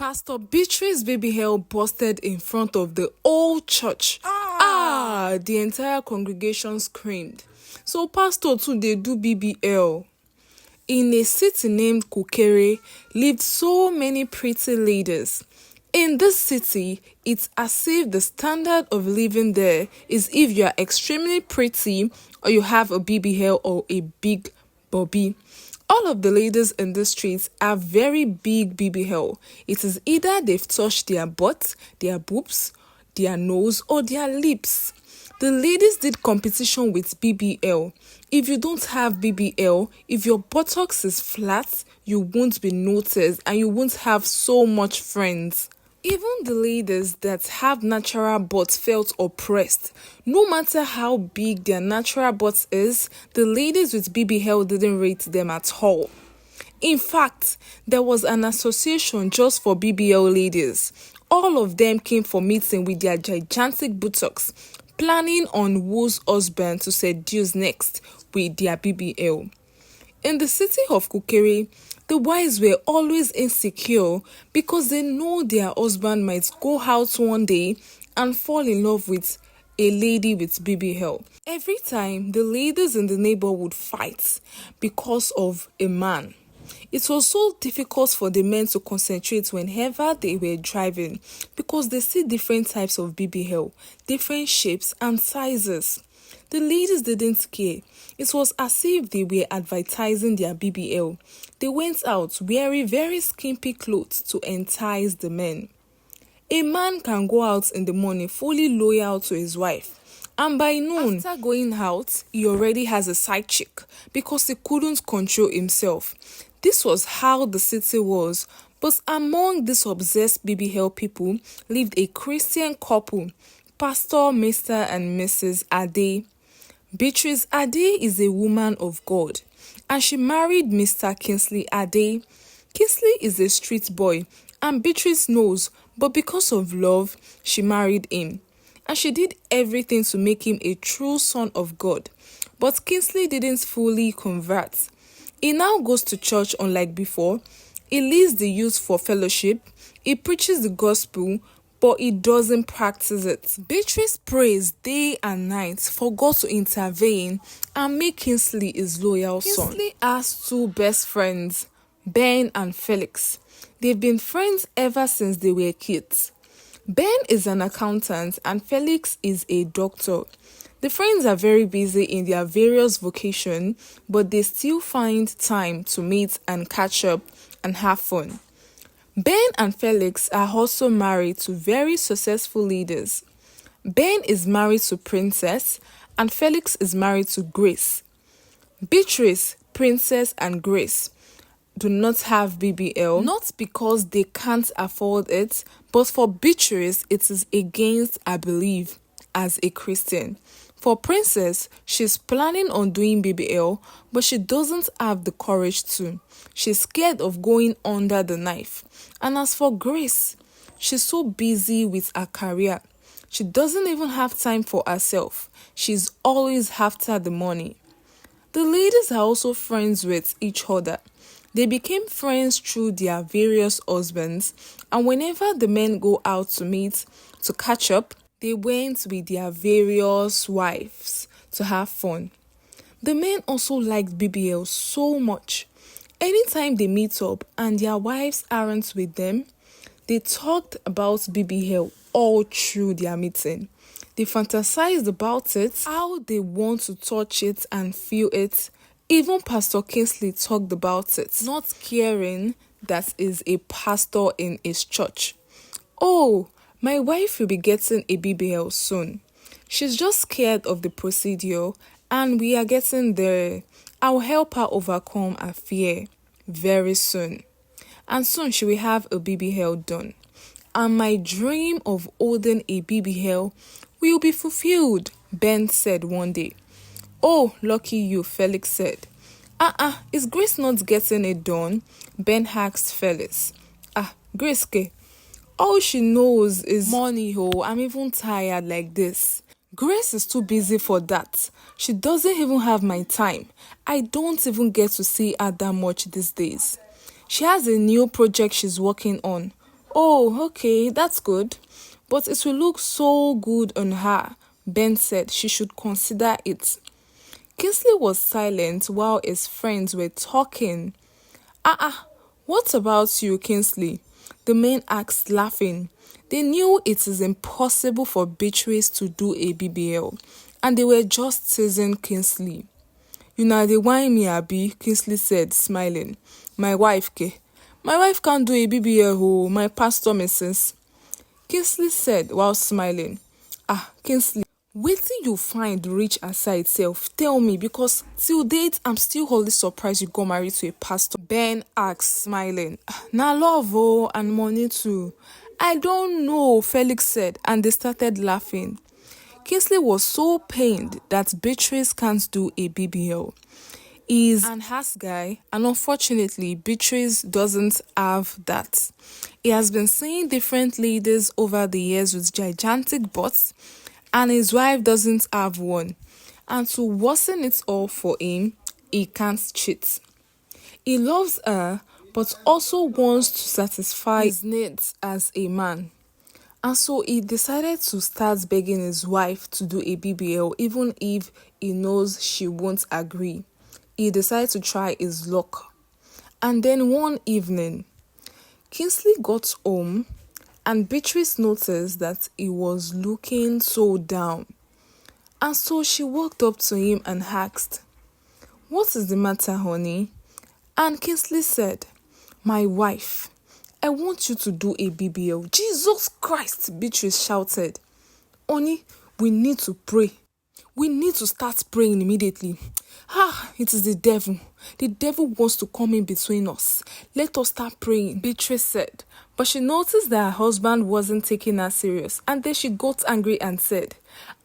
Pastor Beatrice's baby hell busted in front of the whole church. The entire congregation screamed. So pastor too, they do BBL. In a city named Kukere lived so many pretty ladies. In this city, it's as if the standard of living there is if you are extremely pretty or you have a BBL or a big bobby. All of the ladies in the streets are very big BBL. It is either they've touched their butt, their boobs, their nose, or their lips. The ladies did competition with BBL. If you don't have BBL, if your buttocks is flat, you won't be noticed and you won't have so much friends. Even the ladies that have natural butts felt oppressed. No matter how big their natural butt is, the ladies with BBL didn't rate them at all. In fact, there was an association just for BBL ladies. All of them came for meeting with their gigantic buttocks, planning on whose husband to seduce next with their BBL. In the city of Kukere, the wives were always insecure because they know their husband might go out one day and fall in love with a lady with BBL. Every time, the ladies in the neighborhood fight because of a man. It was so difficult for the men to concentrate whenever they were driving because they see different types of BBL, different shapes and sizes. The ladies didn't care. It was as if they were advertising their BBL. They went out wearing very skimpy clothes to entice the men. A man can go out in the morning fully loyal to his wife, and by noon, after going out, he already has a side chick because he couldn't control himself. This was how the city was, but among these obsessed BBL people lived a Christian couple, Pastor Mr. and Mrs. Ade. Beatrice Ade is a woman of God, and she married Mr. Kingsley Ade. Kingsley is a street boy, and Beatrice knows, but because of love, she married him. And she did everything to make him a true son of God. But Kingsley didn't fully convert. He now goes to church unlike before. He leads the youth for fellowship. He preaches the gospel, but he doesn't practice it. Beatrice prays day and night for God to intervene and make Kingsley his loyal son. Kingsley has two best friends, Ben and Felix. They've been friends ever since they were kids. Ben is an accountant and Felix is a doctor. The friends are very busy in their various vocations, but they still find time to meet and catch up and have fun. Ben and Felix are also married to very successful leaders. Ben is married to Princess and Felix is married to Grace. Beatrice, Princess and Grace do not have BBL, not because they can't afford it, but for Beatrice it is against her belief as a Christian. For Princess, she's planning on doing BBL, but she doesn't have the courage to. She's scared of going under the knife. And as for Grace, she's so busy with her career. She doesn't even have time for herself. She's always after the money. The ladies are also friends with each other. They became friends through their various husbands, and whenever the men go out to meet to catch up, they went with their various wives to have fun. The men also liked BBL so much. Anytime they meet up and their wives aren't with them, they talked about BBL all through their meeting. They fantasized about it, how they want to touch it and feel it. Even Pastor Kingsley talked about it, not caring that is a pastor in his church. Oh, my wife will be getting a BBL soon. She's just scared of the procedure and we are getting there. I'll help her overcome her fear very soon. And soon she will have a BBL done. And my dream of holding a BBL will be fulfilled, Ben said one day. Oh, lucky you, Felix said. Is Grace not getting it done? Ben asked Felix. Grace, all she knows is money, I'm even tired like this. Grace is too busy for that. She doesn't even have my time. I don't even get to see her that much these days. She has a new project she's working on. Oh, okay, that's good. But it will look so good on her. Ben said she should consider it. Kingsley was silent while his friends were talking. What about you, Kingsley? The men asked, laughing. They knew it is impossible for Beatrice to do a BBL, and they were just teasing Kingsley. You know, they whine me, Abi, Kingsley said, smiling. My wife, ke? My wife can't do a BBL, oh, my pastor, Mrs. Kingsley said while smiling. Kingsley, wait till you find rich aside self. Tell me, because till date, I'm still wholly surprised you got married to a pastor. Ben asked, smiling. Na love, oh, and money too. I don't know, Felix said, and they started laughing. Kingsley was so pained that Beatrice can't do a BBL. He's an ass guy, and unfortunately, Beatrice doesn't have that. He has been seeing different ladies over the years with gigantic butts, and his wife doesn't have one. And to worsen it all for him, he can't cheat. He loves her, but also wants to satisfy his needs as a man. And so he decided to start begging his wife to do a BBL, even if he knows she won't agree. He decided to try his luck. And then one evening, Kingsley got home and Beatrice noticed that he was looking so down. And so she walked up to him and asked, "What is the matter, honey?" And Kingsley said, "My wife, I want you to do a BBL." Jesus Christ, Beatrice shouted. "Honey, we need to pray. We need to start praying immediately. It is the devil. The devil wants to come in between us. Let us start praying," Beatrice said. But she noticed that her husband wasn't taking her serious, and then she got angry and said,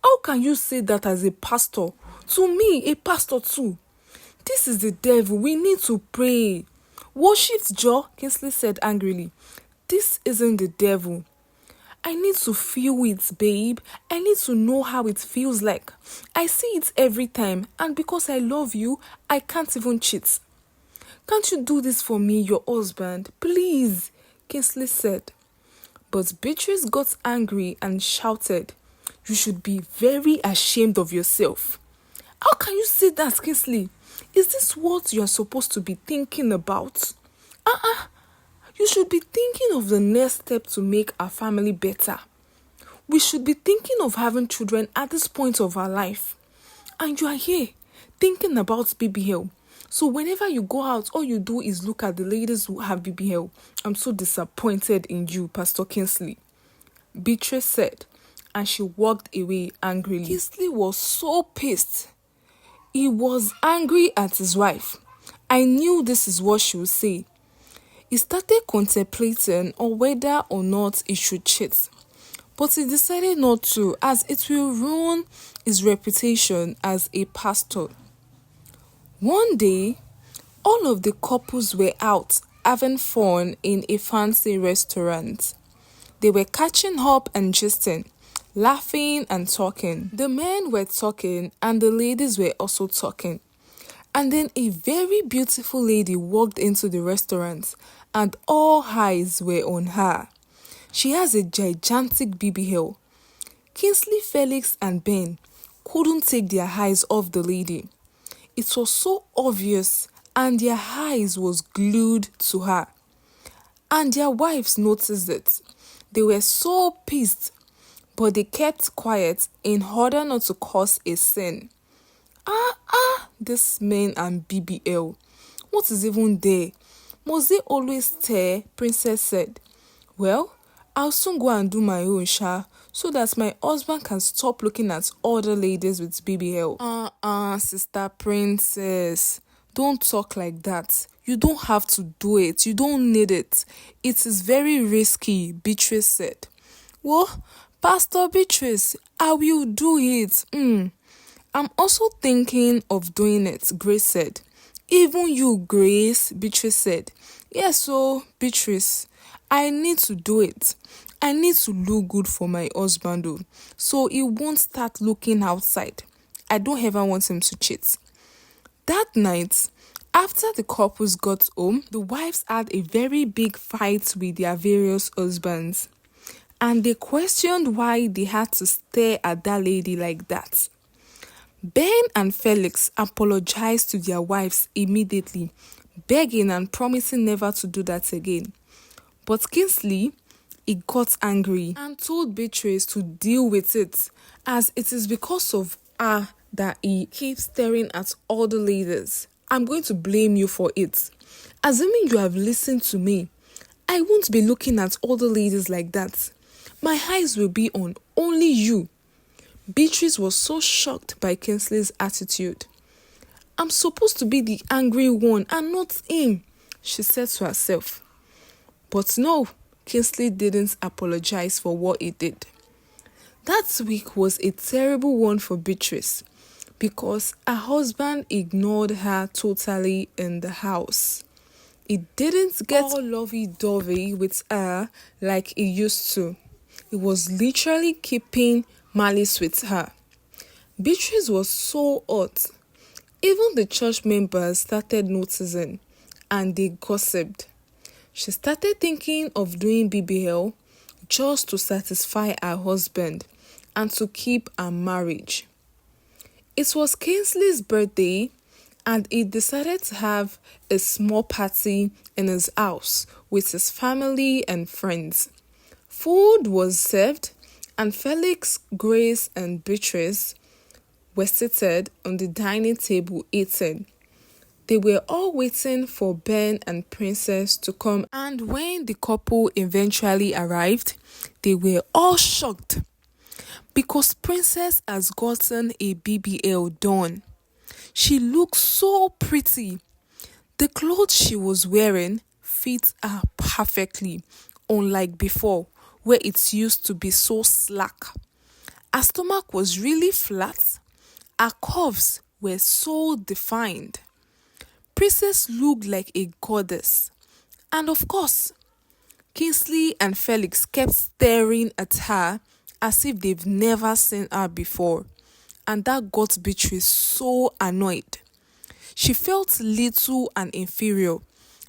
"How can you say that as a pastor? To me, a pastor too. This is the devil. We need to pray." "Worship, Joe," Kingsley said angrily. "This isn't the devil. I need to feel it, babe. I need to know how it feels like. I see it every time, and because I love you, I can't even cheat. Can't you do this for me, your husband? Please," Kingsley said. But Beatrice got angry and shouted, "You should be very ashamed of yourself. How can you say that, Kingsley? Is this what you are supposed to be thinking about? You should be thinking of the next step to make our family better. We should be thinking of having children at this point of our life. And you are here thinking about BBL. So whenever you go out, all you do is look at the ladies who have BBL. I'm so disappointed in you, Pastor Kingsley," Beatrice said, and she walked away angrily. Kingsley was so pissed. He was angry at his wife. I knew this is what she would say. He started contemplating on whether or not he should cheat. But he decided not to, as it will ruin his reputation as a pastor. One day, all of the couples were out having fun in a fancy restaurant. They were catching up and gisting, laughing and talking. The men were talking and the ladies were also talking. And then a very beautiful lady walked into the restaurant and all eyes were on her. She has a gigantic BBL. Kingsley, Felix and Ben couldn't take their eyes off the lady. It was so obvious and their eyes was glued to her. And their wives noticed it. They were so pissed, but they kept quiet in order not to cause a scene. This men and BBL. What is even there? Must they always stare? Princess said. "Well, I'll soon go and do my own, so that my husband can stop looking at other ladies with BBL. Sister Princess, don't talk like that. You don't have to do it. You don't need it. It is very risky," Beatrice said. "Well, Pastor Beatrice, I will do it. I'm also thinking of doing it," Grace said. "Even you, Grace," Beatrice said. "Yes, so, Beatrice, I need to do it. I need to look good for my husband, so he won't start looking outside. I don't ever want him to cheat." That night, After the couples got home, the wives had a very big fight with their various husbands, and they questioned why they had to stare at that lady like that. Ben and Felix apologized to their wives immediately, begging and promising never to do that again. But Kingsley, he got angry and told Beatrice to deal with it, as it is because of her that he keeps staring at all the ladies. I'm going to blame you for it. Assuming you have listened to me, I won't be looking at all the ladies like that. My eyes will be on only you. Beatrice was so shocked by Kingsley's attitude. I'm supposed to be the angry one and not him, she said to herself. But no, Kingsley didn't apologize for what he did. That week was a terrible one for Beatrice because her husband ignored her totally in the house. He didn't get all lovey-dovey with her like he used to. He was literally keeping malice with her. Beatrice was so hot. Even the church members started noticing and they gossiped. She started thinking of doing BBL just to satisfy her husband and to keep her marriage. It was Kingsley's birthday and he decided to have a small party in his house with his family and friends. Food was served and Felix, Grace and Beatrice were seated on the dining table eating. They were all waiting for Ben and Princess to come, and when the couple eventually arrived, they were all shocked because Princess has gotten a BBL done. She looks so pretty. The clothes she was wearing fit her perfectly, unlike before, where it used to be so slack. Her stomach was really flat. Her curves were so defined. Princess looked like a goddess. And of course, Kingsley and Felix kept staring at her as if they've never seen her before. And that got Beatrice so annoyed. She felt little and inferior,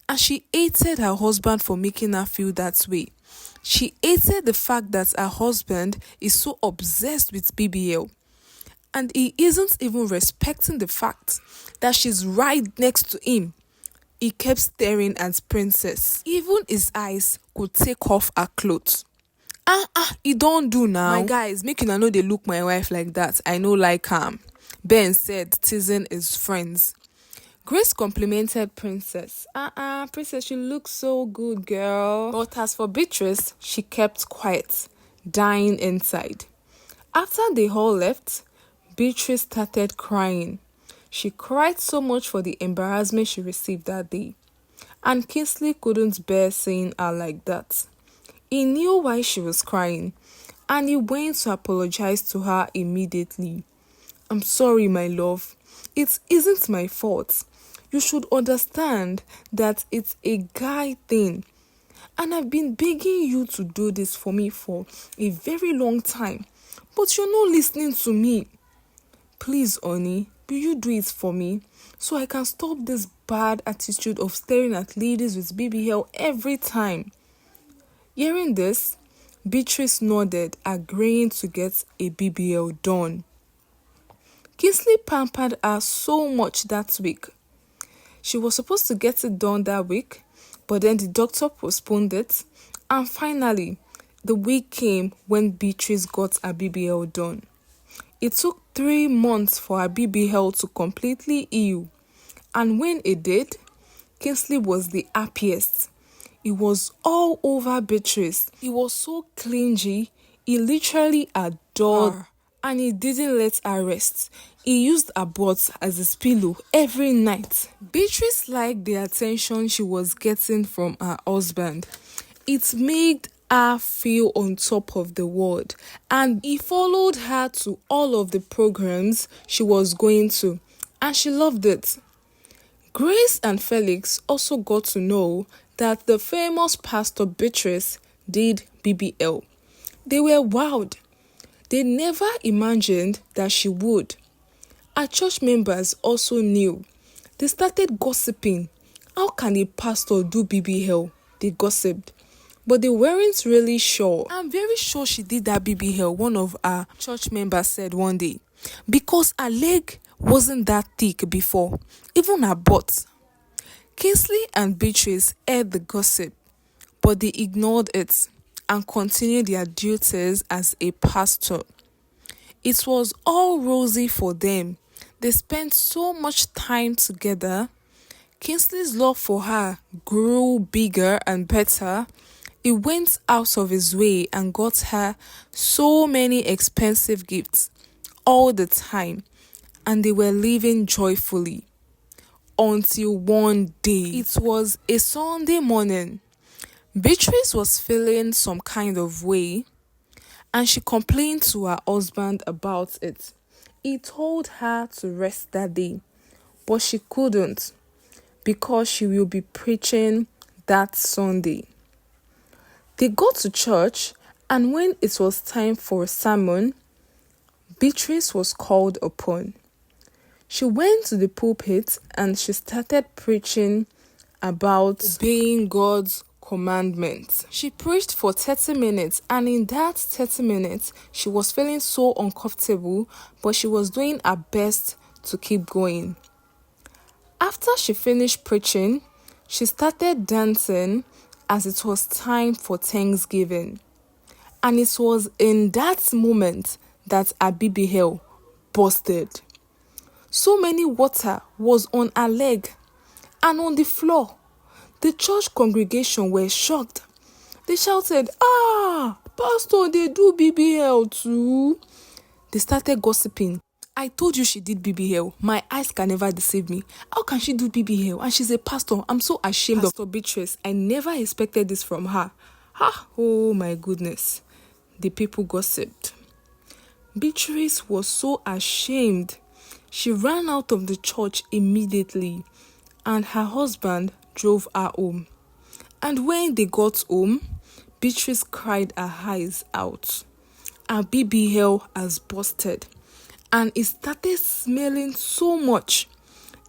and she hated her husband for making her feel that way. She hated the fact that her husband is so obsessed with BBL, and he isn't even respecting the fact that she's right next to him. He kept staring at Princess. Even his eyes could take off her clothes. He don't do now. My guys, make you know they look my wife like that. I know like Ben said, teasing his friends. Grace complimented Princess. Princess, you look so good, girl. But as for Beatrice, she kept quiet, dying inside. After they all left, Beatrice started crying. She cried so much for the embarrassment she received that day. And Kingsley couldn't bear seeing her like that. He knew why she was crying, and he went to apologize to her immediately. I'm sorry, my love. It isn't my fault. You should understand that it's a guy thing. And I've been begging you to do this for me for a very long time. But you're not listening to me. Please, honey, will you do it for me so I can stop this bad attitude of staring at ladies with BBL every time? Hearing this, Beatrice nodded, agreeing to get a BBL done. Kingsley pampered her so much that week. She was supposed to get it done that week, but then the doctor postponed it, and finally, the week came when Beatrice got her BBL done. It took 3 months for her BBL to completely heal, and when it did, Kingsley was the happiest. He was all over Beatrice. He was so clingy, he literally adored her, and he didn't let her rest. He used her butt as his pillow every night. Beatrice liked the attention she was getting from her husband. It made her feel on top of the world, and he followed her to all of the programs she was going to, and she loved it. Grace and Felix also got to know that the famous Pastor Beatrice did BBL. They were wowed. They never imagined that she would. Our church members also knew, They started gossiping. How can a pastor do BBL? They gossiped. But they weren't really sure. I'm very sure she did that BBL, one of our church members said one day. Because her leg wasn't that thick before, even her butt. Kingsley and Beatrice heard the gossip, but they ignored it and continued their duties as a pastor. It was all rosy for them. They spent so much time together. Kingsley's love for her grew bigger and better. He went out of his way and got her so many expensive gifts all the time, and they were living joyfully. Until one day, it was a Sunday morning. Beatrice was feeling some kind of way, and she complained to her husband about it. He told her to rest that day, but she couldn't because she will be preaching that Sunday. They got to church, and when it was time for a sermon, Beatrice was called upon. She went to the pulpit and she started preaching about obeying God's commandments. She preached for 30 minutes, and in that 30 minutes, she was feeling so uncomfortable, but she was doing her best to keep going. After she finished preaching, she started dancing as it was time for Thanksgiving. And it was in that moment that her BBL busted. So many water was on her leg and on the floor. The church congregation were shocked. They shouted, Pastor, they do BBL too. They started gossiping. I told you she did BBL. My eyes can never deceive me. How can she do BBL? And she's a pastor. I'm so ashamed of Pastor Beatrice. I never expected this from her. Oh my goodness. The people gossiped. Beatrice was so ashamed. She ran out of the church immediately, and her husband drove her home. And when they got home, Beatrice cried her eyes out. Her BBL has busted, and it started smelling so much.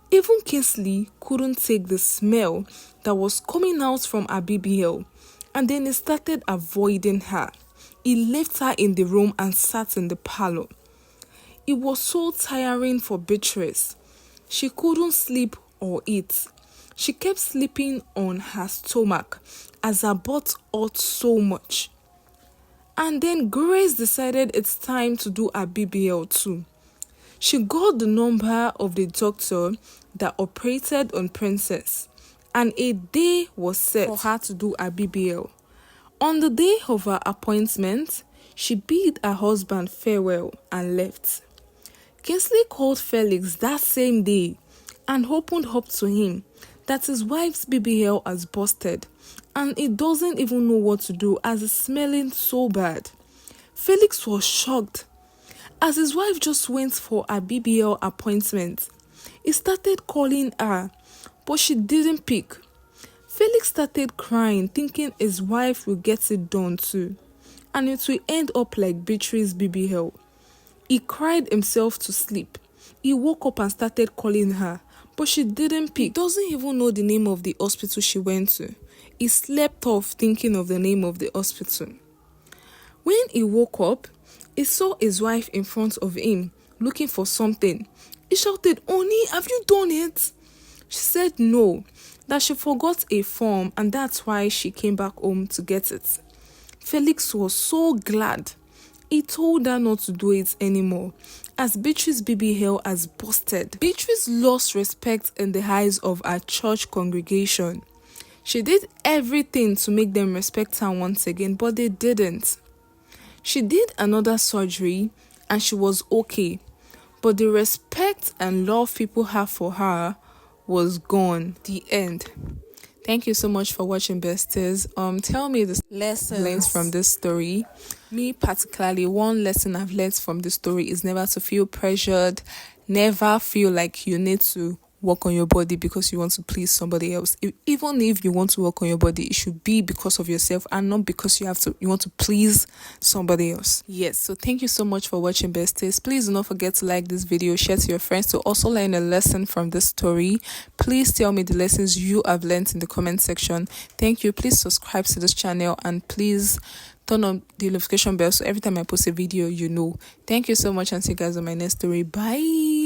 Even Kingsley couldn't take the smell that was coming out from her BBL, and then he started avoiding her. He left her in the room and sat in the parlor. It was so tiring for Beatrice. She couldn't sleep or eat. She kept sleeping on her stomach as her butt hurt so much. And then Grace decided it's time to do her BBL too. She got the number of the doctor that operated on Princess, and a day was set for her to do her BBL. On the day of her appointment, she bid her husband farewell and left. Kingsley called Felix that same day and opened up to him that his wife's BBL has busted, and he doesn't even know what to do as it's smelling so bad. Felix was shocked as his wife just went for a BBL appointment. He started calling her, but she didn't pick. Felix started crying, thinking his wife will get it done too, and it will end up like Beatrice's BBL. He cried himself to sleep. He woke up and started calling her, but she didn't pick. He doesn't even know the name of the hospital she went to. He slept off thinking of the name of the hospital. When he woke up, he saw his wife in front of him, looking for something. He shouted, "Honey, have you done it?" She said no, that she forgot a form and that's why she came back home to get it. Felix was so glad. He told her not to do it anymore, as Beatrice's BBL has busted. Beatrice lost respect in the eyes of her church congregation. She did everything to make them respect her once again, but they didn't. She did another surgery and she was okay, but the respect and love people have for her was gone. The end. Thank you so much for watching, besties. Tell me the lessons from this story. Me particularly, one lesson I've learned from this story is never to feel pressured, never feel like you need to work on your body because you want to please somebody else. Even if you want to work on your body, it should be because of yourself and not because you want to please somebody else. Yes, so thank you so much for watching, besties. Please do not forget to like this video, share to your friends to also learn a lesson from this story. Please tell me the lessons you have learned in the comment section. Thank you. Please subscribe to this channel and please turn on the notification bell so every time I post a video, you know. Thank you so much and see you guys on my next story. Bye.